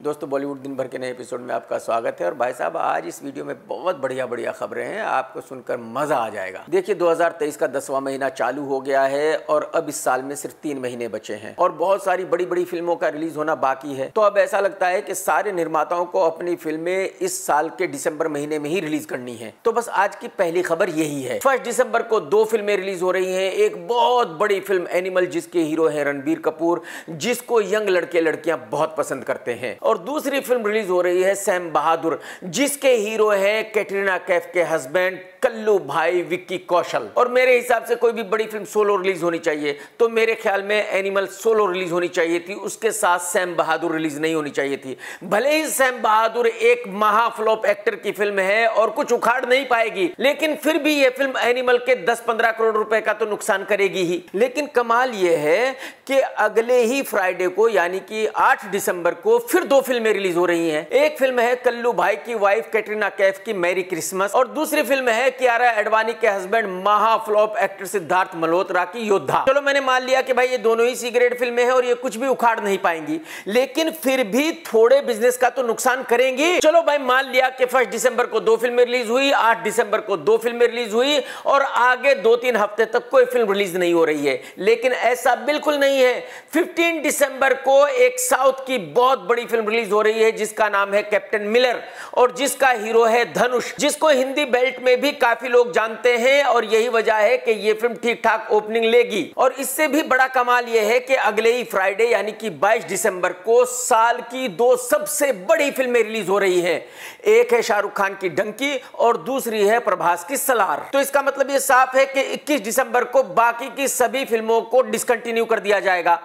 दोस्तों बॉलीवुड दिन भर के नए एपिसोड में आपका स्वागत है। और भाई साहब आज इस वीडियो में बहुत बढ़िया खबरें हैं, आपको सुनकर मजा आ जाएगा। देखिए 2023 का 10वां महीना चालू हो गया है और अब इस साल में सिर्फ 3 महीने बचे हैं और बहुत सारी बड़ी फिल्मों का रिलीज होना बाकी है। तो अब ऐसा लगता है कि सारे निर्माताओं को अपनी फिल्में इस साल के दिसंबर महीने में ही रिलीज करनी है। तो बस आज की पहली खबर यही है। 1 दिसंबर को 2 फिल्में रिलीज हो रही है। एक बहुत बड़ी फिल्म एनिमल जिसके हीरो है रणबीर कपूर, जिसको यंग लड़के लड़कियां बहुत पसंद करते हैं। और दूसरी फिल्म रिलीज हो रही है सैम बहादुर, जिसके हीरो हैं कैटरीना कैफ के हस्बैंड कल्लू भाई विक्की कौशल। और मेरे हिसाब से कोई भी बड़ी फिल्म सोलो रिलीज होनी चाहिए तो मेरे ख्याल में एनिमल सोलो रिलीज होनी चाहिए थी, उसके साथ सैम बहादुर रिलीज नहीं होनी चाहिए थी। भले ही सैम बहादुर एक महाफ्लॉप एक्टर की फिल्म है और कुछ उखाड़ नहीं पाएगी, लेकिन फिर भी यह फिल्म एनिमल के 10-15 करोड़ रुपए का तो नुकसान करेगी ही। लेकिन कमाल यह है कि अगले ही फ्राइडे को यानी कि 8 दिसंबर को फिर 2 फिल्में रिलीज हो रही हैं। एक फिल्म है कल्लू भाई की वाइफ कैटरीना कैफ की मैरी क्रिसमस और दूसरी फिल्म है कियारा एडवाणी के हस्बैंड महाफ्लॉप एक्टर सिद्धार्थ मल्होत्रा की योद्धा। चलो मैंने मान लिया कि भाई ये दोनों ही सी ग्रेड फिल्में हैं और ये कुछ भी उखाड़ नहीं पाएंगी, लेकिन फिर भी थोड़े बिजनेस का तो नुकसान करेंगी। चलो भाई मान लिया कि 1 दिसंबर को 2 फिल्में रिलीज हुई, 8 दिसंबर को 2 फिल्में रिलीज हुई और आगे 2-3 हफ्ते तक कोई फिल्म रिलीज नहीं हो रही है। लेकिन ऐसा बिल्कुल नहीं है। 15 दिसंबर को एक साउथ की बहुत बड़ी फिल्म रिलीज हो रही है जिसका नाम है कैप्टन मिलर और जिसका हीरो है धनुष, जिसको हिंदी बेल्ट में भी काफी लोग जानते हैं और यही वजह है कि यह फिल्म ठीक ठाक ओपनिंग लेगी। और इससे भी बड़ा कमाल यह है कि अगले ही फ्राइडे यानी कि 22 दिसंबर को साल की 2 सबसे बड़ी फिल्में रिलीज हो रही हैं। एक है शाहरुख खान की डंकी और दूसरी है प्रभास की सलार। तो इसका मतलब यह साफ है कि 21 दिसंबर को बाकी की सभी फिल्मों को डिसकंटिन्यू कर दिया जाएगा।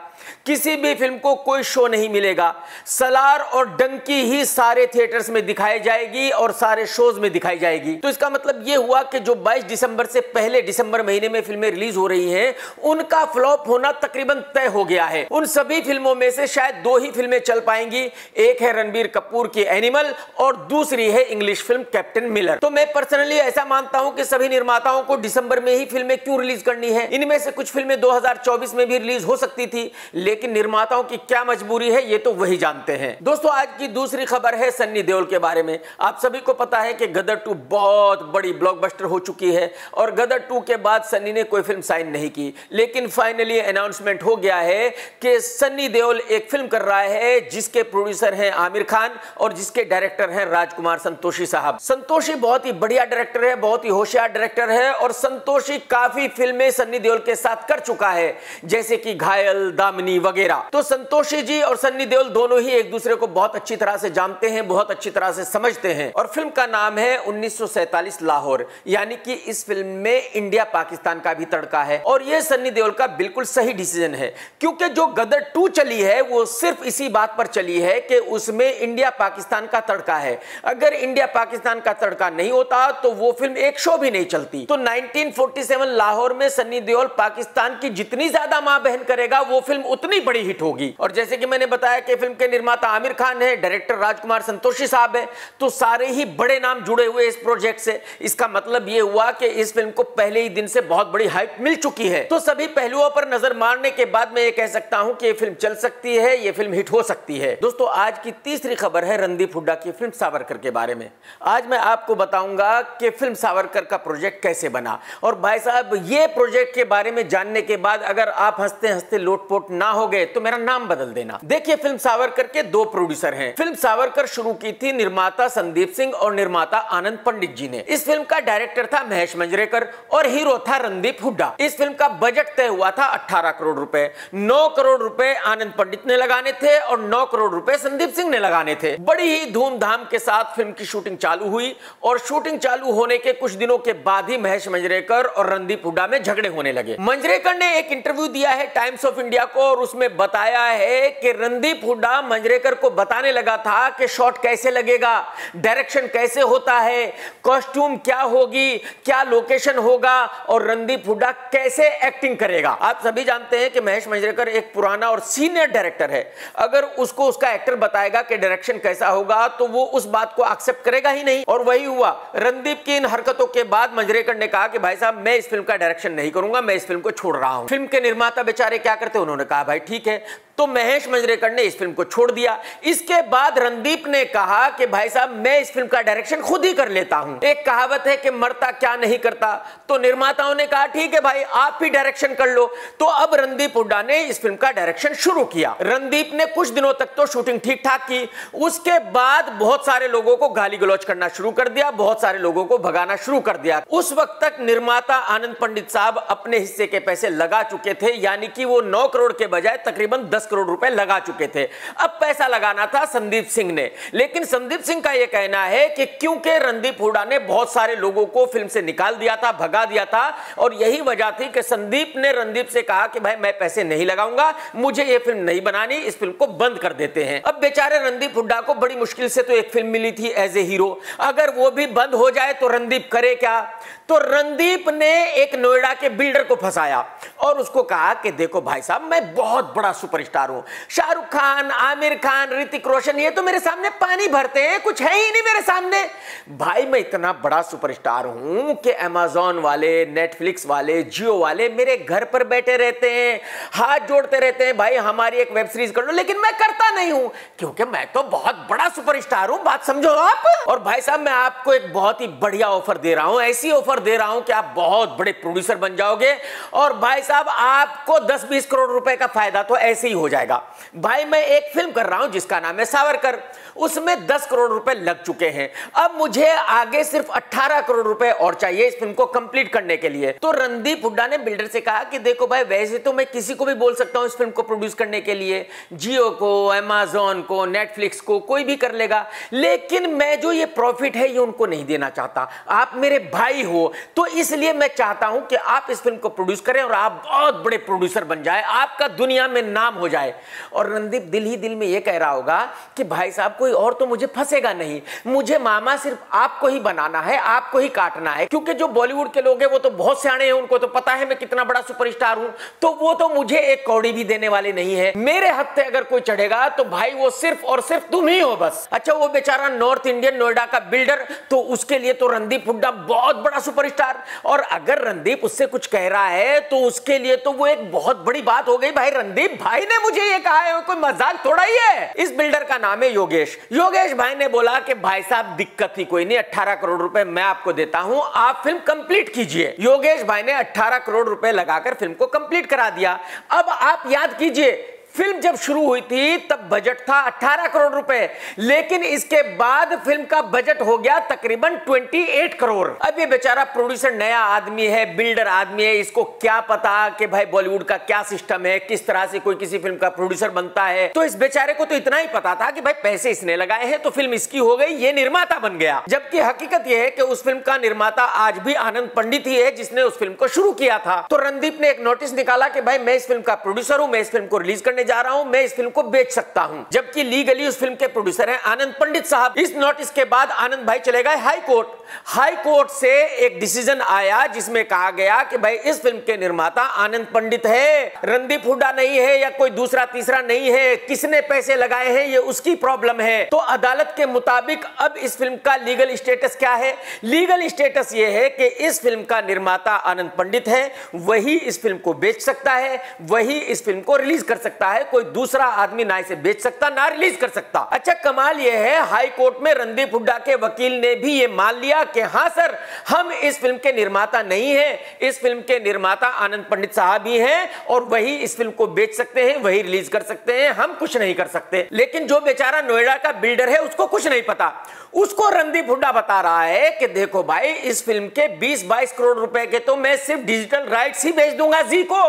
किसी भी फिल्म को कोई शो नहीं मिलेगा। सलार और डंकी ही सारे थिएटर्स में दिखाई जाएगी और सारे शोज में दिखाई जाएगी। तो इसका मतलब यह हुआ कि जो 22 दिसंबर से पहले दिसंबर महीने में फिल्में रिलीज हो रही हैं, उनका फ्लॉप होना तकरीबन तय हो गया है। उन सभी फिल्मों में से शायद 2 ही फिल्में चल पाएंगी। एक है रणबीर कपूर की एनिमल और दूसरी है इंग्लिश फिल्म कैप्टन मिलर। तो मैं पर्सनली ऐसा मानता हूं कि सभी निर्माताओं को दिसंबर में ही फिल्में क्यों रिलीज करनी है। इनमें से कुछ फिल्में 2024 में भी रिलीज हो सकती थी, लेकिन निर्माताओं की क्या मजबूरी है ये तो वही जानते हैं। दोस्तों आज की दूसरी खबर है सन्नी देओल के बारे में। आप सभी को पता है कि गदर 2 बहुत बड़ी ब्लॉकबस्टर हो चुकी है और गदर 2 के बाद सन्नी ने कोई फिल्म साइन नहीं की, लेकिन फाइनली अनाउंसमेंट हो गया है कि सन्नी देओल एक फिल्म कर रहा है जिसके प्रोड्यूसर हैं आमिर खान और जिसके डायरेक्टर हैं राजकुमार संतोषी साहब। संतोषी बहुत ही बढ़िया डायरेक्टर है, बहुत ही होशियार डायरेक्टर है और संतोषी काफी फिल्में सन्नी देओल के साथ कर चुका है, जैसे कि घायल, दामिनी वगैरह। तो संतोषी जी और सन्नी देओल दोनों ही एक दूसरे को बहुत अच्छी तरह से जानते हैं, बहुत अच्छी तरह से समझते हैं। और फिल्म का नाम है 1947 लाहौर, यानी कि इस फिल्म में इंडिया पाकिस्तान का भी तड़का है और यह सन्नी देओल का बिल्कुल सही डिसीजन है, क्योंकि जो गदर 2 चली है वो सिर्फ इसी बात पर चली है कि उसमें इंडिया पाकिस्तान का तड़का है। अगर इंडिया पाकिस्तान का तड़का नहीं होता तो वो फिल्म एक शो भी नहीं चलती। तो 1947 लाहौर में सन्नी देओल पाकिस्तान की जितनी ज्यादा मां बहन करेगा वो फिल्म उतनी बड़ी हिट होगी। और जैसे कि मैंने बताया कि फिल्म के निर्माता आमिर खान है, डायरेक्टर राजकुमार संतोषी साहब है, तो सारे ही बड़े नाम जुड़े हुए इस प्रोजेक्ट से। इसका मतलब यह हुआ कि इस फिल्म को पहले ही दिन से बहुत बड़ी हाइप मिल चुकी है। तो सभी पहलुओं पर नजर मारने के बाद मैं ये कह सकता हूं कि ये फिल्म चल सकती है, ये फिल्म हिट हो सकती है। दोस्तों आज की तीसरी खबर है रणदीप हुड्डा की फिल्म सावरकर के बारे में। आज मैं आपको बताऊंगा कि फिल्म सावरकर का प्रोजेक्ट कैसे बना। और भाई साहब ये प्रोजेक्ट के बारे में जानने के बाद अगर आप हंसते हंसते लोटपोट ना हो गए तो मेरा नाम बदल देना। देखिए फिल्म सावरकर के 2 प्रोड्यूसर हैं। फिल्म सावरकर शुरू की थी निर्माता संदीप सिंह और निर्माता आनंद पंडित जी ने। इस फिल्म का डायरेक्टर था महेश मंजरेकर और हीरो था रणदीप हुड्डा। इस फिल्म का बजट तय हुआ था 18 करोड़ रुपए। 9 करोड़ रुपए आनंद पंडित ने लगाने थे और 9 करोड़ रुपए संदीप सिंह ने लगाने थे। बड़ी ही धूमधाम के साथ फिल्म की शूटिंग चालू हुई और शूटिंग चालू होने के कुछ दिनों के बाद ही महेश मंजरेकर और रणदीप हुड्डा में झगड़े होने लगे। मंजरेकर ने एक इंटरव्यू दिया है टाइम्स ऑफ इंडिया को और उसमें बताया है कि रणदीप हुड्डा मंजरेकर को बताने लगा था कि शॉट कैसे लगेगा, डायरेक्शन कैसे होता है, कॉस्ट्यूम क्या होगी, क्या लोकेशन होगा और रणदीप हुड्डा कैसे एक्टिंग करेगा। आप सभी जानते हैं कि महेश मंजरेकर एक पुराना और सीनियर डायरेक्टर है। अगर उसको उसका एक्टर बताएगा कि डायरेक्शन कैसा होगा तो वो उस बात को एक्सेप्ट करेगा ही नहीं। और वही हुआ। रणदीप की इन हरकतों के बाद मंजरेकर ने कहा कि भाई साहब मैं इस फिल्म का डायरेक्शन नहीं करूंगा, मैं इस फिल्म को छोड़ रहा हूं। फिल्म के निर्माता बेचारे क्या करते, उन्होंने कहा भाई ठीक है तो महेश मांजरेकर ने इस फिल्म को छोड़ दिया। इसके बाद रणदीप ने कहा कि भाई साहब मैं इस फिल्म का डायरेक्शन खुद ही कर लेता हूं। एक कहावत है कि मरता क्या नहीं करता, तो निर्माताओं ने कहा ठीक है भाई आप ही डायरेक्शन कर लो। तो अब रणदीप हुड्डा ने इस फिल्म का डायरेक्शन शुरू किया। रणदीप ने कुछ दिनों तक तो शूटिंग ठीक ठाक की, उसके बाद बहुत सारे लोगों को गाली गलौज करना शुरू कर दिया, बहुत सारे लोगों को भगाना शुरू कर दिया। उस वक्त तक निर्माता आनंद पंडित साहब अपने हिस्से के पैसे लगा चुके थे, यानी कि वो 9 करोड़ के बजाय तकरीबन 10 करोड़ रुपए लगा चुके थे। अब पैसा लगाना था संदीप सिंह ने, लेकिन संदीप सिंह का यह कहना है कि क्योंकि रणदीप हुड्डा ने बहुत सारे लोगों को फिल्म से निकाल दिया था, भगा दिया था, और यही वजह थी कि संदीप ने रणदीप से कहा कि भाई मैं पैसे नहीं लगाऊंगा, मुझे यह फिल्म नहीं बनानी, इस फिल्म को बंद कर देते हैं। अब बेचारे रणदीप हुड्डा को बड़ी मुश्किल से तो एक फिल्म मिली थी एज ए हीरो, अगर वो भी बंद हो जाए तो रणदीप करे क्या? तो रणदीप ने एक नोएडा के बिल्डर को फंसाया और उसको कहा कि देखो भाई साहब मैं बहुत बड़ा सुपरस्टार हूं, शाहरुख खान, आमिर खान, ऋतिक रोशन ये तो मेरे सामने पानी भरते हैं, कुछ है ही नहीं मेरे सामने। भाई मैं इतना बड़ा सुपरस्टार हूं कि अमेज़न वाले, नेटफ्लिक्स वाले, जियो वाले मेरे घर पर बैठे रहते हैं, हाथ जोड़ते रहते हैं, भाई हमारी एक वेब सीरीज कर लो, लेकिन मैं करता नहीं हूं क्योंकि मैं तो बहुत बड़ा सुपरस्टार हूं। बात समझो आप। और भाई साहब मैं आपको एक बहुत ही बढ़िया ऑफर दे रहा हूं, ऐसी ऑफर दे रहा हूं कि आप बहुत बड़े प्रोड्यूसर बन जाओगे, और भाई साहब आपको 10-20 करोड़ रुपए का फायदा तो ऐसे ही हो जाएगा। भाई मैं एक फिल्म कर रहा हूं जिसका नाम है सावरकर, उसमें 10 करोड़ रुपए लग चुके हैं, अब मुझे आगे सिर्फ 18 करोड़ रुपए और चाहिए इस फिल्म को कंप्लीट करने के लिए। तो रणदीप हुड्डा ने बिल्डर से कहा कि देखो भाई वैसे तो मैं किसी को भी बोल सकता हूं इस फिल्म को प्रोड्यूस करने के लिए, जियो को, अमेज़न को, नेटफ्लिक्स को, कोई भी कर लेगा, लेकिन मैं जो ये प्रॉफिट है ये उनको नहीं देना चाहता। आप मेरे भाई हो तो इसलिए मैं चाहता हूं कि आप इस फिल्म को प्रोड्यूस करें और आप बहुत बड़े प्रोड्यूसर बन जाए, आपका दुनिया में नाम हो जाए। और रणदीप दिल ही दिल में ये कह रहा होगा कि भाई साहब कोई और तो मुझे फंसेगा नहीं, मुझे मामा सिर्फ आपको ही बनाना है, आपको ही काटना है, क्योंकि जो बॉलीवुड के लोग हैं वो तो बहुत सियाने हैं, उनको तो पता है मैं कितना बड़ा सुपरस्टार हूं, तो वो तो मुझे एक कौड़ी भी देने वाले नहीं है। मेरे हाथ से अगर कोई चढ़ेगा तो भाई वो सिर्फ और सिर्फ तुम ही हो बस। अच्छा वो बेचारा नॉर्थ इंडियन नोएडा का बिल्डर, तो उसके लिए तो रणदीप हुड्डा बहुत बड़ा सुपरस्टार, और अगर रणदीप उससे कुछ कह रहा है तो उसके लिए तो वो एक बहुत बड़ी बात हो गई। भाई रणदीप भाई ने मुझे ये कहा है, कोई मजाक थोड़ा ही है। इस बिल्डर का नाम है योगेश। योगेश भाई ने बोला कि भाई साहब दिक्कत ही कोई नहीं, 18 करोड़ रुपए मैं आपको देता हूं, आप फिल्म कंप्लीट कीजिए। योगेश भाई ने 18 करोड़ रुपए लगाकर फिल्म को कंप्लीट करा दिया। अब आप याद कीजिए फिल्म जब शुरू हुई थी तब बजट था 18 करोड़ रुपए, लेकिन इसके बाद फिल्म का बजट हो गया तकरीबन 28 करोड़। अब ये बेचारा प्रोड्यूसर नया आदमी है, बिल्डर आदमी है, इसको क्या पता कि भाई बॉलीवुड का क्या सिस्टम है, किस तरह से कोई किसी फिल्म का प्रोड्यूसर बनता है। तो इस बेचारे को तो इतना ही पता था कि भाई पैसे इसने लगाए हैं तो फिल्म इसकी हो गई, ये निर्माता बन गया। जबकि हकीकत यह है कि उस फिल्म का निर्माता आज भी आनंद पंडित ही है जिसने उस फिल्म को शुरू किया था। तो रणदीप ने एक नोटिस निकाला कि भाई मैं इस फिल्म का प्रोड्यूसर हूं, मैं इस फिल्म को रिलीज करने जा रहा हूं, मैं इस फिल्म को बेच सकता हूं, जबकि लीगली उस फिल्म के प्रोड्यूसर हैं आनंद पंडित साहब। इस नोटिस के बाद आनंद भाई चले गए हाई कोर्ट। हाई कोर्ट से एक डिसीजन आया जिसमें कहा गया कि भाई इस फिल्म के निर्माता आनंद पंडित है, रणदीप हुड्डा नहीं है या कोई दूसरा तीसरा नहीं है, किसने पैसे लगाए हैं ये उसकी प्रॉब्लम है। तो अदालत के मुताबिक अब इस फिल्म का लीगल स्टेटस क्या है? लीगल स्टेटस ये है कि इस फिल्म का निर्माता आनंद पंडित है, वही इस फिल्म को बेच सकता है, वही इस फिल्म को रिलीज कर सकता है, कोई दूसरा आदमी ना इसे बेच सकता ना रिलीज कर सकता। अच्छा कमाल यह है हाई कोर्ट में रणदीप हुड्डा के वकील ने भी ये मान लिया कि हां सर हम इस फिल्म के निर्माता नहीं हैं, इस फिल्म के निर्माता आनंद पंडित साहब ही हैं और वही इस फिल्म को बेच सकते हैं, वही रिलीज कर सकते हैं, हम कुछ नहीं कर सकते। लेकिन जो बेचारा नोएडा का बिल्डर है उसको कुछ नहीं पता। उसको रणदीप हुड्डा बता रहा है कि देखो भाई इस फिल्म के 20-22 करोड़ रुपए के तो मैं सिर्फ डिजिटल राइट्स ही बेच दूंगा जी को,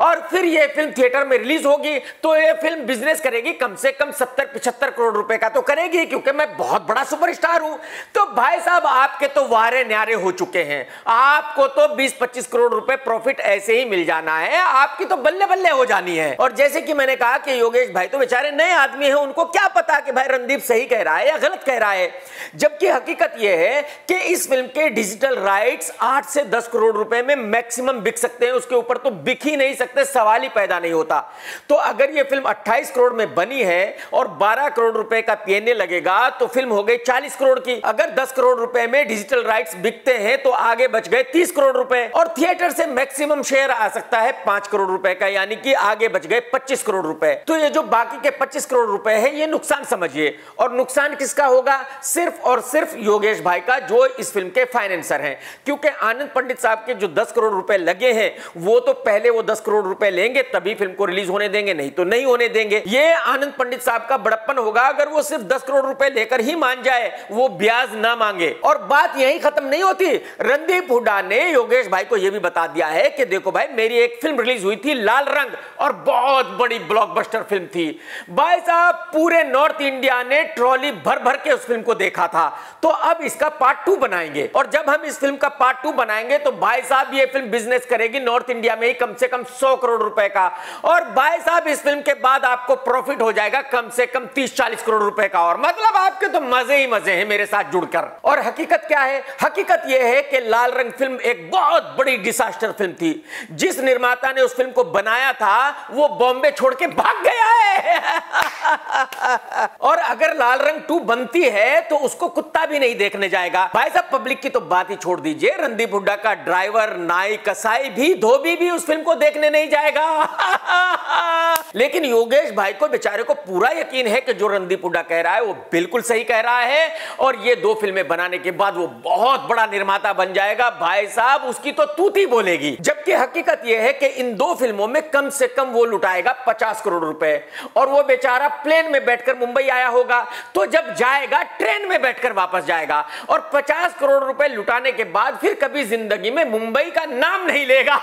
और फिर ये फिल्म थिएटर में रिलीज होगी तो ये फिल्म बिजनेस करेगी कम से कम 70-75 करोड़ रुपए का तो करेगी, क्योंकि मैं बहुत बड़ा सुपरस्टार हूं। तो भाई साहब आपके तो वारे न्यारे हो चुके हैं, आपको तो 20-25 करोड़ रुपए प्रॉफिट ऐसे ही मिल जाना है, आपकी तो बल्ले बल्ले हो जानी है। और जैसे कि मैंने कहा कि योगेश भाई तो बेचारे नए आदमी हैं, उनको क्या पता कि भाई रणदीप सही कह रहा है या गलत कह रहा है, जबकि हकीकत यह है कि इस फिल्म के डिजिटल राइट्स 8 से 10 करोड़ रुपए में मैक्सिमम बिक सकते हैं, उसके ऊपर तो बिक ही नहीं सकते, सवाल ही पैदा नहीं होता। तो अगर ये फिल्म 28 करोड़ में बनी है और 12 करोड़ रुपए का पीएनए लगेगा तो फिल्म हो गई 40 करोड़ की। अगर 10 करोड़ रुपए में डिजिटल राइट्स बिकते हैं तो आगे बच गए 30 करोड़ रुपए और थिएटर से मैक्सिमम शेयर आ सकता है 5 करोड़ रुपए का, यानी कि आगे बच गए 25 करोड़ रुपए। तो ये जो बाकी के 25 करोड़ रुपए है ये नुकसान समझिए। और नुकसान किसका होगा? सिर्फ और सिर्फ योगेश भाई का, जो इस फिल्म के फाइनेंसर हैं। क्योंकि आनंद पंडित साहब के जो 10 करोड़ रुपए लगे हैं वो तो पहले वो 10 करोड़ रुपए लेंगे तभी फिल्म को रिलीज होने देंगे, नहीं तो नहीं होने देंगे। ये आनंद पंडित साहब का बड़प्पन होगा अगर वो सिर्फ 10 करोड़ रुपए लेकर ही मान जाए, वो ब्याज ना मांगे। और बात यही खत्म नहीं होती। रणदीप हुड्डा ने योगेश भाई को यह भी बता दिया है कि देखो भाई, मेरी एक फिल्म रिलीज हुई थी लाल रंग और बहुत बड़ी ब्लॉकबस्टर फिल्म थी भाई साहब, पूरे नॉर्थ इंडिया ने ट्रॉली भर भर के उस फिल्म को देखा था। तो अब इसका पार्ट 2 बनाएंगे और जब हम इस फिल्म का पार्ट 2 बनाएंगे तो भाई साहब ये फिल्म बिजनेस करेगी नॉर्थ इंडिया में ही कम से कम 100 करोड़ रुपए का। और भाई साहब इस फिल्म के बाद आपको प्रॉफिट हो जाएगा कम से कम 30-40 करोड़ रुपए का। और मतलब आपके तो मजे ही मजे हैं मेरे साथ जुड़कर। और हकीकत क्या है? हकीकत यह है कि लाल रंग फिल्म एक बहुत बड़ी डिसास्टर फिल्म थी। जिस निर्माता ने उस फिल्म को बनाया था वो बॉम्बे छोड़ के भाग गया है। और अगर लाल रंग 2 बनती है तो उसको कुत्ता भी नहीं देखने जाएगा। भाई साहब पब्लिक की तो बात ही छोड़ दीजिए, रणदीप हुड्डा का ड्राइवर, नाई, कसाई भी, धोबी भी उस फिल्म को देखने नहीं जाएगा। लेकिन योगेश भाई को बेचारे को पूरा यकीन है कि जो रणदीप हुड्डा कह रहा है वो बिल्कुल सही कह रहा है और ये 2 फिल्में बनाने के बाद वो बहुत बड़ा निर्माता बन जाएगा। भाई साहब उसकी तो तूती बोलेगी। जबकि हकीकत यह है कि इन 2 फिल्मों में कम से कम वो लुटाएगा 50 करोड़ रुपए और वो बेचारा प्लेन में बैठकर मुंबई आया होगा, तो जब जाएगा ट्रेन में बैठकर वापस जाएगा और 50 करोड़ रुपए लुटाने के बाद फिर कभी जिंदगी में मुंबई का नाम नहीं लेगा।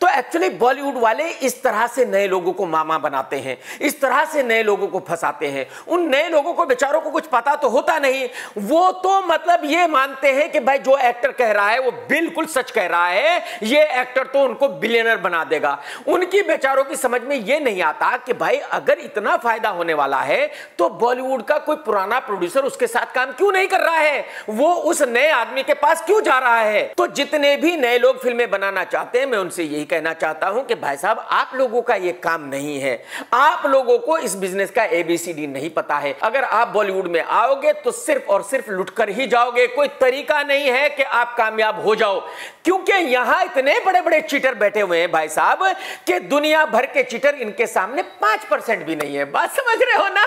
तो एक्चुअली बॉलीवुड वाले इस तरह से नए लोगों को मामा बनाते हैं, इस तरह से नए लोगों को फंसाते हैं। उन नए लोगों को बेचारों को कुछ पता तो होता नहीं, वो तो मतलब ये मानते हैं कि भाई जो एक्टर कह रहा है वो बिल्कुल सच कह रहा है, ये एक्टर तो उनको बिलियनर बना देगा। उनकी बेचारों की समझ में ये नहीं आता कि भाई अगर इतना फायदा होने वाला है तो बॉलीवुड का कोई पुराना प्रोड्यूसर उसके साथ काम क्यों नहीं कर रहा है, वो उस नए आदमी के पास क्यों जा रहा है। तो जितने भी नए लोग फिल्में बनाना चाहते हैं मैं उनसे यही कहना चाहता हूं कि भाई साहब आप लोगों का ये काम नहीं है, आप लोगों को इस बिजनेस का ABCD नहीं पता है। अगर आप बॉलीवुड में आओगे तो सिर्फ और सिर्फ लुटकर ही जाओगे, कोई तरीका नहीं है कि आप कामयाब हो जाओ। क्योंकि यहां इतने बड़े बड़े चीटर बैठे हुए हैं भाई साहब कि दुनिया भर के चीटर इनके सामने 5% भी नहीं है। बात समझ रहे हो ना?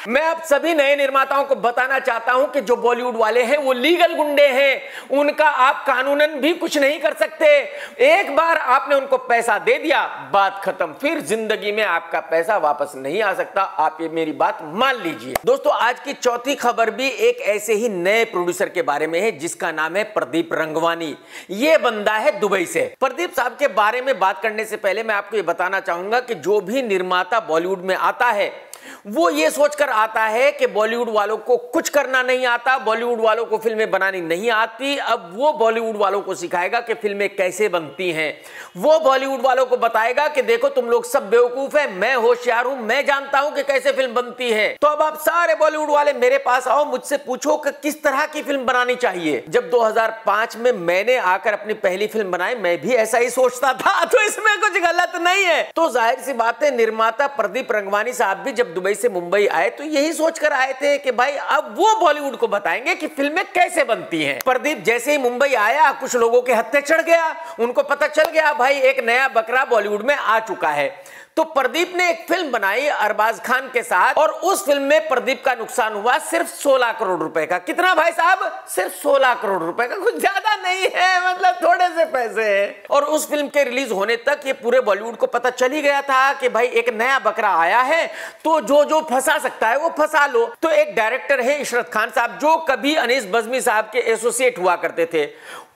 मैं अब सभी नए निर्माताओं को बताना चाहता हूं कि जो बॉलीवुड वाले हैं वो लीगल गुंडे हैं, उनका आप कानूनन भी कुछ नहीं कर सकते। एक बार आपने उनको पैसा दे दिया, बात खत्म, फिर जिंदगी में आपका पैसा वापस नहीं आ सकता। आप ये मेरी बात मान लीजिए। दोस्तों आज की चौथी खबर भी एक ऐसे ही नए प्रोड्यूसर के बारे में है जिसका नाम है प्रदीप रंगवानी। ये बंदा है दुबई से। प्रदीप साहब के बारे में बात करने से पहले मैं आपको ये बताना चाहूंगा कि जो भी निर्माता बॉलीवुड में आता है वो ये सोचकर आता है कि बॉलीवुड वालों को कुछ करना नहीं आता, बॉलीवुड वालों को फिल्में बनानी नहीं आती। अब वो बॉलीवुड वालों को सिखाएगा कि फिल्में कैसे बनती हैं। वो बॉलीवुड वालों को बताएगा कि देखो तुम लोग सब बेवकूफ हैं, मैं होशियार हूं, मैं जानता हूं कि कैसे फिल्म बनती है। तो अब आप सारे बॉलीवुड वाले मेरे पास आओ, मुझसे पूछो कि किस तरह की फिल्म बनानी चाहिए। जब 2005 में मैंने आकर अपनी पहली फिल्म बनाई, मैं भी ऐसा ही सोचता था, तो इसमें कुछ गलत नहीं है। तो जाहिर सी बात है निर्माता प्रदीप रंगवानी साहब भी जब दुबई से मुंबई आए तो यही सोचकर आए थे कि भाई अब वो बॉलीवुड को बताएंगे कि फिल्में कैसे बनती हैं। प्रदीप जैसे ही मुंबई आया कुछ लोगों के हत्थे चढ़ गया, उनको पता चल गया भाई एक नया बकरा बॉलीवुड में आ चुका है। तो प्रदीप ने एक फिल्म बनाई अरबाज खान के साथ और उस फिल्म में प्रदीप का नुकसान हुआ सिर्फ 16 करोड़ रुपए का। कितना भाई साहब? सिर्फ 16 करोड़ रुपए का, कुछ ज्यादा नहीं है, मतलब थोड़े से पैसे हैं। और उस फिल्म के रिलीज होने तक ये पूरे बॉलीवुड को पता चल ही गया था कि भाई एक नया बकरा आया है तो जो जो फंसा सकता है वो फंसा लो। तो एक डायरेक्टर है इशरत खान साहब जो कभी अनीस बज़मी साहब के एसोसिएट हुआ करते थे,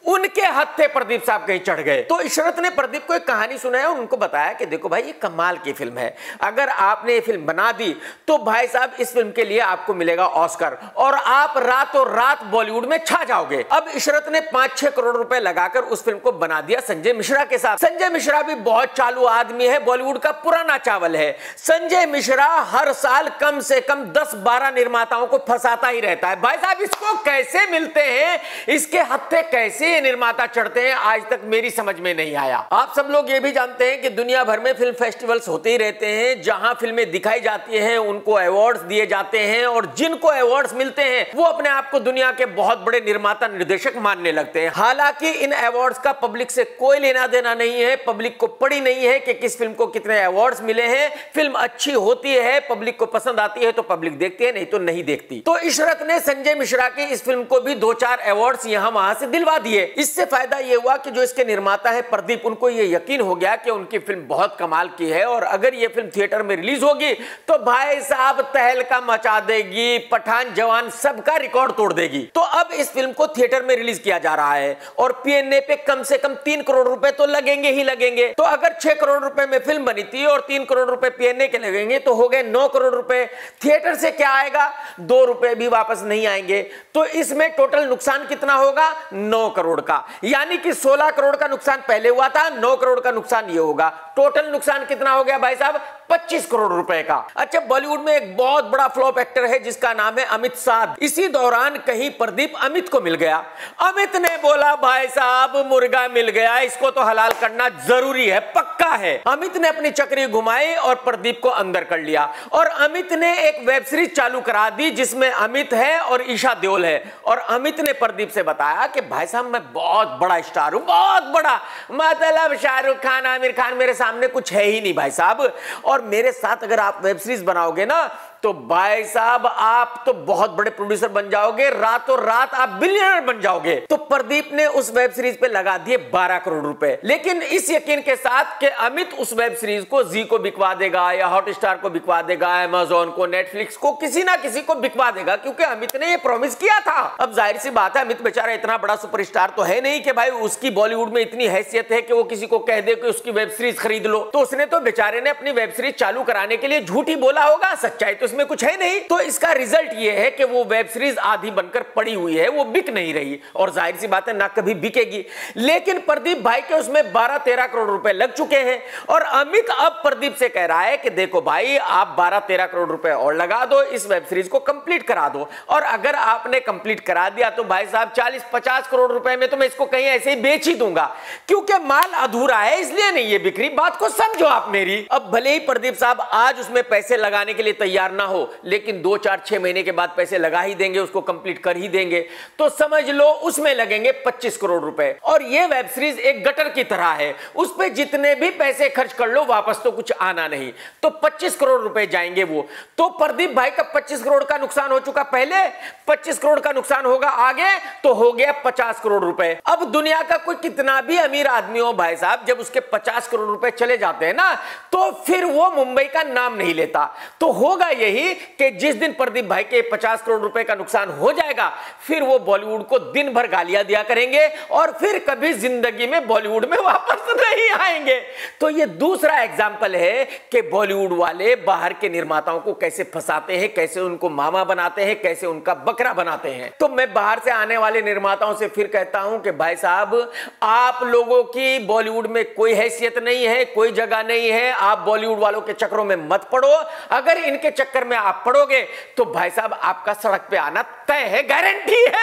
उनके हत्थे प्रदीप साहब कहीं चढ़ गए। तो इशरत ने प्रदीप को एक कहानी सुनाया और उनको बताया कि देखो भाई ये कमाल की फिल्म है, अगर आपने ये फिल्म बना दी तो भाई साहब इस फिल्म के लिए आपको मिलेगा ऑस्कर और आप रातों रात बॉलीवुड में छा जाओगे। अब इशरत ने 5-6 करोड़ रुपए लगाकर उस फिल्म को बना दिया संजय मिश्रा के साथ। संजय मिश्रा भी बहुत चालू आदमी है, बॉलीवुड का पुराना चावल है। संजय मिश्रा हर साल कम से कम 10-12 निर्माताओं को फंसाता ही रहता है। भाई साहब इसको कैसे मिलते हैं, इसके हत्थे कैसे ये निर्माता चढ़ते हैं आज तक मेरी समझ में नहीं आया। आप सब लोग ये भी जानते हैं कि दुनिया भर में फिल्म फेस्टिवल्स होते ही रहते हैं, जहां फिल्में दिखाई जाती हैं उनको अवार्ड्स दिए जाते हैं, और जिनको अवार्ड्स मिलते हैं वो अपने आप को दुनिया के बहुत बड़े निर्माता निर्देशक मानने लगते हैं। हालांकि इन अवार्ड्स का पब्लिक से कोई लेना देना नहीं है, पब्लिक को पड़ी नहीं है कि किस फिल्म को कितने अवार्ड्स मिले हैं। फिल्म अच्छी होती है, पब्लिक को पसंद आती है तो पब्लिक देखती है, नहीं तो नहीं देखती। तो इशरत ने संजय मिश्रा की इस फिल्म को भी 2-4 अवार्ड्स यहां वहां से दिलवा दिए। इससे फायदा यह हुआ कि जो इसके निर्माता है प्रदीप, उनको यह यकीन हो गया कि उनकी फिल्म बहुत कमाल की है और अगर यह फिल्म थिएटर में रिलीज होगी तो भाई साहब तहलका मचा देगी, पठान जवान सबका रिकॉर्ड तोड़ देगी। तो अब इस फिल्म को थिएटर में रिलीज किया जा रहा है और पीएनए पे कम से कम 3 करोड़ रुपए तो लगेंगे ही लगेंगे। तो अगर 6 करोड़ रुपए में फिल्म बनी थी और 3 करोड़ रुपए पीएनए के लगेंगे तो हो गए 9 करोड़ रुपए। थिएटर से क्या आएगा? 2 रुपए भी वापस नहीं आएंगे। तो इसमें टोटल नुकसान कितना होगा? 9 करोड़ का। यानी कि 16 करोड़ का नुकसान पहले हुआ था, 9 करोड़ का नुकसान ये होगा। टोटल नुकसान कितना हो गया भाई साहब? 25 करोड़ रुपए का। अच्छा, बॉलीवुड में एक बहुत बड़ा फ्लॉप एक्टर है जिसका नाम है अमित साध। इसी दौरान कहीं प्रदीप अमित को मिल गया। अमित ने बोला भाई साहब मुर्गा मिल गया, इसको तो हलाल करना जरूरी है, पक्का है। अमित ने अपनी चक्री घुमाई और प्रदीप को अंदर कर लिया और अमित ने एक वेब सीरीज चालू करा दी जिसमें अमित है और ईशा देओल है। और अमित ने प्रदीप से बताया कि भाई साहब मैं बहुत बड़ा स्टार हूं, बहुत बड़ा, मतलब शाहरुख खान, आमिर खान मेरे सामने कुछ है ही नहीं भाई साहब, और मेरे साथ अगर आप वेब सीरीज बनाओगे ना तो भाई साहब आप तो बहुत बड़े प्रोड्यूसर बन जाओगे, रातों रात आप बिलियनर बन जाओगे। तो प्रदीप ने उस वेब सीरीज पे लगा दिए 12 करोड़ रुपए, लेकिन इस यकीन के साथ कि अमित उस वेब सीरीज को जी को बिकवा देगा या हॉटस्टार को बिकवा देगा, अमेज़न को, नेटफ्लिक्स को, किसी ना किसी को बिकवा देगा, क्योंकि अमित ने ये प्रॉमिस किया था। अब जाहिर सी बात है अमित बेचारा इतना बड़ा सुपरस्टार तो है नहीं कि भाई उसकी बॉलीवुड में इतनी हैसियत है कि वो किसी को कह दे कि उसकी वेब सीरीज खरीद लो। तो उसने तो बेचारे ने अपनी वेब सीरीज चालू कराने के लिए झूठ ही बोला होगा, सच्चाई तो इसमें कुछ है नहीं। तो इसका रिजल्ट ये है कि वो वेब सीरीज आधी बनकर पड़ी हुई है, वो बिक नहीं रही और जाहिर सी बात है ना कभी बिकेगी। लेकिन प्रदीप भाई के उसमें 12-13 करोड़ रुपए लग चुके हैं और अमित अब प्रदीप से कह रहा है कि देखो भाई आप 12-13 करोड़ रुपए और लगा दो, इस वेब सीरीज को कंप्लीट करा दो, और अगर आपने कंप्लीट करा दिया तो भाई साहब 40-50 करोड़ रुपए में तो मैं इसको कहीं ऐसे ही बेच ही दूंगा, क्योंकि माल अधूरा है इसलिए नहीं ये बिक्री। बात को समझो आप मेरी। अब भले ही प्रदीप साहब आज उसमें पैसे लगाने के लिए तैयार ना हो, लेकिन 2-4-6 महीने के बाद पैसे लगा ही देंगे, उसको कंप्लीट कर ही देंगे। तो समझ लो उसमें लगेंगे 25 करोड़ रुपए। और ये वेब सीरीज एक गटर की तरह है, उस पे जितने भी पैसे खर्च कर लो वापस तो कुछ आना नहीं, तो 25 करोड़ रुपए जाएंगे वो। तो प्रदीप भाई का 25 करोड़ का नुकसान हो चुका पहले, 25 करोड़ का नुकसान होगा आगे, तो हो गया 50 करोड़ रुपए। अब दुनिया का कोई कितना भी अमीर आदमी हो भाई साहब, जब उसके 50 करोड़ रुपए चले जाते हैं ना तो फिर वो मुंबई का नाम नहीं लेता। तो होगा यही कि जिस दिन प्रदीप भाई के 50 करोड़ रुपए का नुकसान हो जाएगा फिर वो बॉलीवुड को दिन भर गालियां दिया करेंगे और फिर कभी जिंदगी में बॉलीवुड में वापस नहीं आएंगे। तो ये दूसरा एग्जाम्पल है कि बॉलीवुड वाले बाहर के निर्माताओं को कैसे फंसाते हैं, कैसे उनको मामा बनाते हैं, कैसे उनका बकरा बनाते हैं। तो मैं बाहर से आने वाले निर्माताओं से फिर कहता हूं कि भाई साहब आप लोगों की बॉलीवुड में कोई हैसियत नहीं है, कोई जगह नहीं है, आप बॉलीवुड वालों के चक्करों में मत पड़ो। अगर इनके चक्कर में आप पड़ोगे तो भाई साहब आपका सड़क पे आना तय है, गारंटी है।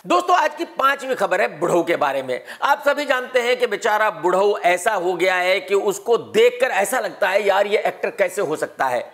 दोस्तों आज की 5वीं खबर है बुढ़ऊ के बारे में। आप सभी जानते हैं कि बेचारा बुढ़ऊ ऐसा हो गया है कि उसको देखकर ऐसा लगता है यार ये एक्टर कैसे हो सकता है।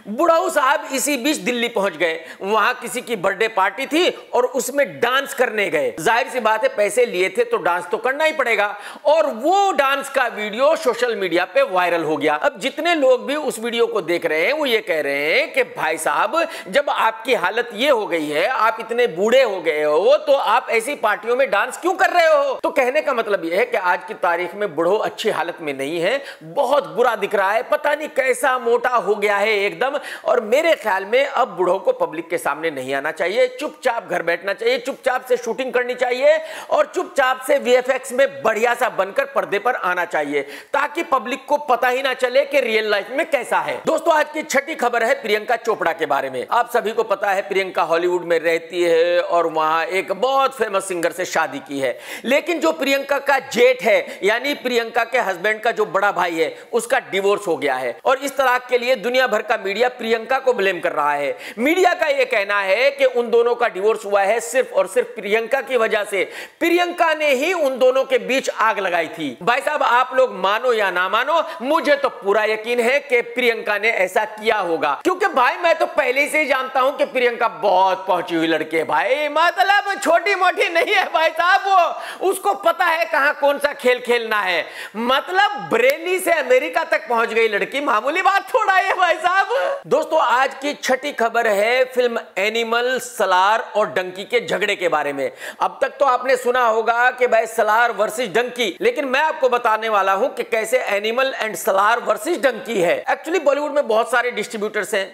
बुढ़ऊ साहब इसी बीच दिल्ली पहुंच गए, वहां किसी की बर्थडे पार्टी थी और उसमें डांस करने गए। जाहिर सी बात है पैसे लिए थे तो डांस तो करना ही पड़ेगा, और वो डांस का वीडियो सोशल मीडिया पे वायरल हो गया। अब जितने लोग भी उस वीडियो को देख रहे हैं वो ये कह रहे हैं कि भाई साहब जब आपकी हालत ये हो गई है, आप इतने बूढ़े हो गए हो, तो आप ऐसी पार्टियों में डांस क्यों कर रहे हो। तो कहने का मतलब यह है कि आज की तारीख में बुढ़ऊ अच्छी हालत में नहीं है, बहुत बुरा दिख रहा है, पता नहीं कैसा मोटा हो गया है एकदम। और मेरे ख्याल में अब बुढ़ऊ को पब्लिक के सामने नहीं आना चाहिए, चुपचाप घर बैठना चाहिए, चुपचाप से शूटिंग करनी चाहिए और चुपचाप से वीएफएक्स में बढ़िया सा बनकर पर्दे पर आना चाहिए, ताकि पब्लिक को पता ही ना चले कि रियल लाइफ में कैसा है। दोस्तों आज की 6ठी खबर है प्रियंका चोपड़ा के बारे में। आप सभी को पता है प्रियंका हॉलीवुड में रहती है और वहां एक बहुत फेमस सिंगर से शादी की है, लेकिन जो प्रियंका का जेठ है यानी प्रियंका के हस्बैंड का जो बड़ा भाई है उसका डिवोर्स हो गया है, और इस तलाक के लिए दुनिया भर का मीडिया प्रियंका को ब्लेम कर रहा है। मीडिया का यह कहना है कि उन दोनों का डिवोर्स हुआ है सिर्फ और सिर्फ प्रियंका की वजह से। प्रियंका ने ही उन दोनों के बीच आग लगाई थी। भाई साहब, आप लोग मानो या ना मानो, मुझे तो पूरा यकीन है कि प्रियंका ने ऐसा किया होगा, क्योंकि भाई मैं तो पहले से ही जानता हूं कि प्रियंका बहुत पहुंची हुई लड़की है भाई, मतलब छोटी मोटी नहीं है भाई साहब। वो उसको पता है कहां कौन सा खेल खेलना है, मतलब बरेली से अमेरिका तक पहुंच गई लड़की, मामूली बात थोड़ा है भाई साहब। दोस्तों, आज की छठी खबर है फिल्म एनिमल, सलार और डंकी के झगड़े के बारे में। अब तक तो आपने सुना होगा कि भाई सलार वर्सेस डंकी, लेकिन मैं आपको बताने वाला हूं कि कैसे एनिमल एंड सलार वर्सेस डंकी है। एक्चुअली बॉलीवुड में बहुत सारे डिस्ट्रीब्यूटर्स हैं,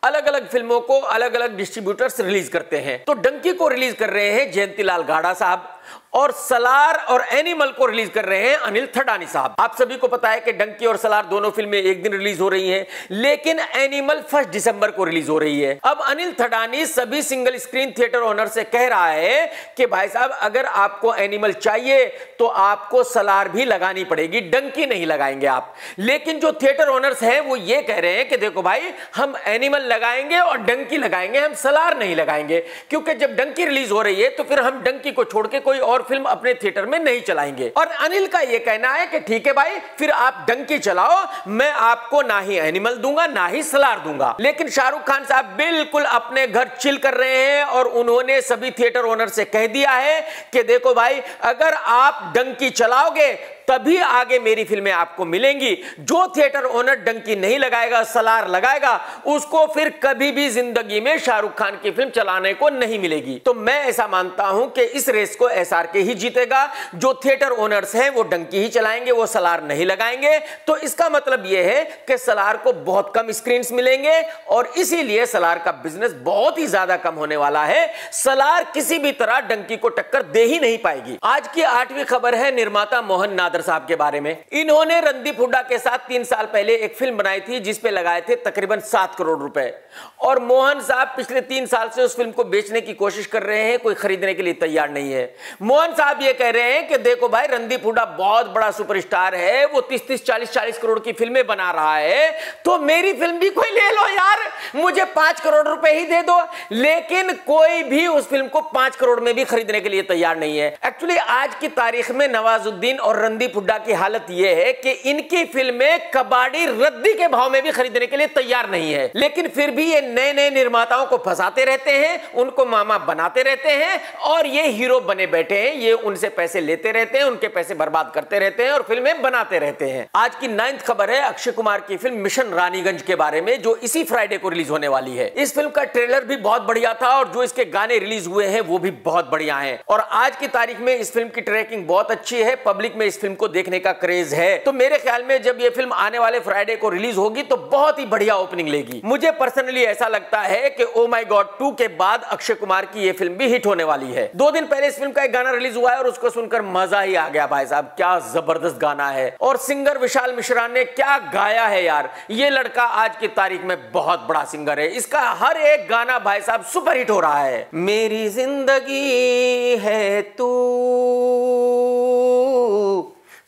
अलग अलग फिल्मों को अलग अलग डिस्ट्रीब्यूटर्स रिलीज करते हैं। तो डंकी को रिलीज कर रहे हैं जयंतीलाल गाड़ा साहब, और सलार और एनिमल को रिलीज कर रहे हैं अनिल थडानी साहब। आप सभी को पता है कि डंकी और सलार दोनों फिल्में एक दिन रिलीज हो रही हैं, लेकिन एनिमल 1 दिसंबर को रिलीज हो रही है। अब अनिल थडानी सभी सिंगल स्क्रीन थिएटर ओनर से कह रहा है कि भाई साहब, अगर आपको एनिमल चाहिए तो आपको सलार भी लगानी पड़ेगी, डंकी नहीं लगाएंगे आप। लेकिन जो थिएटर ओनर्स हैं वो ये कह रहे हैं कि देखो भाई, हम एनिमल लगाएंगे और डंकी लगाएंगे, हम सलार नहीं लगाएंगे, क्योंकि जब डंकी रिलीज हो रही है तो फिर हम डंकी को छोड़ के कोई और फिल्म अपने थिएटर में नहीं चलाएंगे। और अनिल का यह कहना है कि ठीक है भाई, फिर आप डंकी चलाओ, मैं आपको ना ही एनिमल दूंगा ना ही सलार दूंगा। लेकिन शाहरुख खान साहब बिल्कुल अपने घर चिल कर रहे हैं और उन्होंने सभी थिएटर ओनर से कह दिया है कि देखो भाई, अगर आप डंकी चलाओगे तभी आगे मेरी फिल्में आपको मिलेंगी। जो थिएटर ओनर डंकी नहीं लगाएगा, सलार लगाएगा, उसको फिर कभी भी जिंदगी में शाहरुख खान की फिल्म चलाने को नहीं मिलेगी। तो मैं ऐसा मानता हूं कि इस रेस को एसआरके ही जीतेगा। जो थिएटर ओनर्स हैं वो डंकी ही चलाएंगे, वो सलार नहीं लगाएंगे। तो इसका मतलब यह है कि सलार को बहुत कम स्क्रीन मिलेंगे और इसीलिए सलार का बिजनेस बहुत ही ज्यादा कम होने वाला है। सलार किसी भी तरह डंकी को टक्कर दे ही नहीं पाएगी। आज की 8वीं खबर है निर्माता मोहन नादर साहब के बारे में। इन्होंने रणदीप हुड्डा के साथ 3 साल पहले एक फिल्म बनाई थी जिसपे लगाए थे तकरीबन 7 करोड़ रुपए, और मोहन साहब पिछले 3 साल से उस फिल्म को बेचने की कोशिश कर रहे हैं, कोई खरीदने के लिए तैयार नहीं है। मोहन साहब ये कह रहे हैं कि देखो भाई, रणदीप हुड्डा बहुत बड़ा सुपरस्टार है, वो 30-30, 40-40 करोड़ की फिल्में बना रहा है, तो मेरी फिल्म भी कोई ले लो यार, मुझे 5 करोड़ रुपए ही दे दो। लेकिन कोई भी उस फिल्म को 5 करोड़ में भी खरीदने के लिए तैयार नहीं है। एक्चुअली आज की तारीख में नवाजुद्दीन और रणदीप हुड्डा की हालत यह है कि इनकी फिल्में कबाड़ी रद्दी के भाव में भी खरीदने के लिए तैयार नहीं है, लेकिन फिर भी ये नए नए निर्माताओं को फंसाते रहते हैं, उनको मामा बनाते रहते हैं और ये हीरो बने बैठे हैं। ये उनसे पैसे लेते रहते हैं, उनके पैसे बर्बाद करते रहते हैं और फिल्में बनाते रहते हैं। आज की 9th खबर है अक्षय कुमार की फिल्म मिशन रानीगंज के बारे में, जो इसी फ्राइडे को रिलीज होने वाली है। इस फिल्म का ट्रेलर भी बहुत बढ़िया था और जो इसके गाने रिलीज हुए हैं वो भी बहुत बढ़िया हैं। और आज की तारीख में इस फिल्म की ट्रैकिंग बहुत अच्छी है, पब्लिक में इस फिल्म को देखने का क्रेज है। तो मेरे ख्याल में जब ये फिल्म आने वाले फ्राइडे को रिलीज होगी तो बहुत ही बढ़िया ओपनिंग लेगी। मुझे पर्सनली ऐसा लगता है कि ओ माय गॉड 2 के बाद अक्षय कुमार की ये फिल्म भी हिट होने वाली है। 2 दिन पहले इस फिल्म का एक गाना रिलीज हुआ है और उसको सुनकर मजा ही आ गया भाई साहब, क्या जबरदस्त गाना है। और सिंगर विशाल मिश्रा ने क्या गाया है यार, ये लड़का आज की तारीख में बहुत बड़ा सिंगर है। इसका हर एक गाना भाई साहब सुपर हिट हो रहा है। मेरी जिंदगी है तू,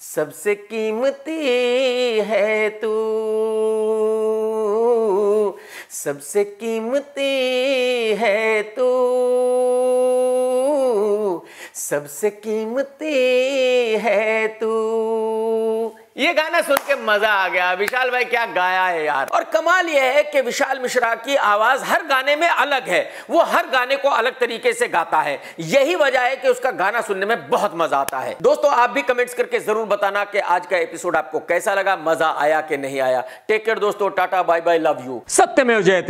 सबसे कीमती है तू, सबसे कीमती है तू, सबसे कीमती है तू। ये गाना सुन के मजा आ गया। विशाल भाई क्या गाया है यार। और कमाल यह है कि विशाल मिश्रा की आवाज हर गाने में अलग है, वो हर गाने को अलग तरीके से गाता है। यही वजह है कि उसका गाना सुनने में बहुत मजा आता है। दोस्तों, आप भी कमेंट्स करके जरूर बताना कि आज का एपिसोड आपको कैसा लगा, मजा आया कि नहीं आया। टेक केयर दोस्तों, tata bye bye, love you. सत्यमेव जयते।